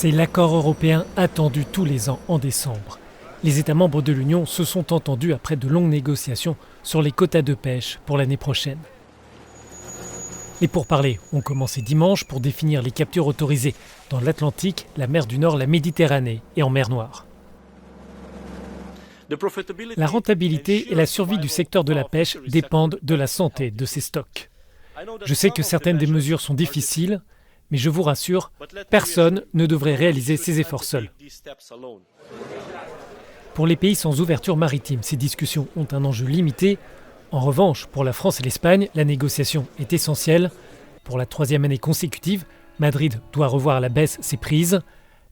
C'est l'accord européen attendu tous les ans en décembre. Les États membres de l'Union se sont entendus après de longues négociations sur les quotas de pêche pour l'année prochaine. Les pourparlers ont commencé dimanche pour définir les captures autorisées dans l'Atlantique, la mer du Nord, la Méditerranée et en mer Noire. La rentabilité et la survie du secteur de la pêche dépendent de la santé de ces stocks. Je sais que certaines des mesures sont difficiles, mais je vous rassure, personne ne devrait réaliser ces efforts seul. Pour les pays sans ouverture maritime, ces discussions ont un enjeu limité. En revanche, pour la France et l'Espagne, la négociation est essentielle. Pour la 3e année consécutive, Madrid doit revoir à la baisse ses prises.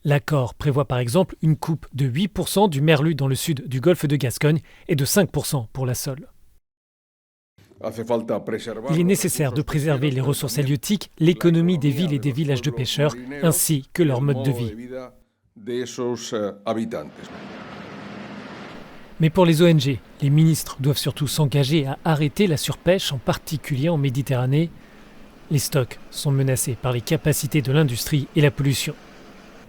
L'accord prévoit par exemple une coupe de 8% du merlu dans le sud du golfe de Gascogne et de 5% pour la sole. Il est nécessaire de préserver les ressources halieutiques, l'économie des villes et des villages de pêcheurs, ainsi que leur mode de vie. Mais pour les ONG, les ministres doivent surtout s'engager à arrêter la surpêche, en particulier en Méditerranée. Les stocks sont menacés par les capacités de l'industrie et la pollution.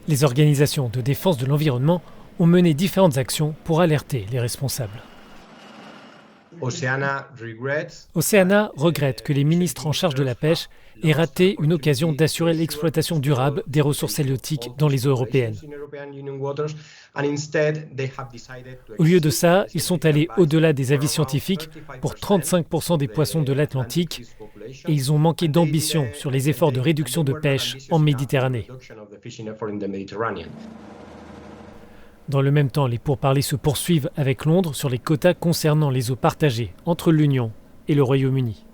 Les organisations de défense de l'environnement ont mené différentes actions pour alerter les responsables. Oceana regrette que les ministres en charge de la pêche aient raté une occasion d'assurer l'exploitation durable des ressources halieutiques dans les eaux européennes. Au lieu de ça, ils sont allés au-delà des avis scientifiques pour 35% des poissons de l'Atlantique et ils ont manqué d'ambition sur les efforts de réduction de pêche en Méditerranée. Dans le même temps, les pourparlers se poursuivent avec Londres sur les quotas concernant les eaux partagées entre l'Union et le Royaume-Uni.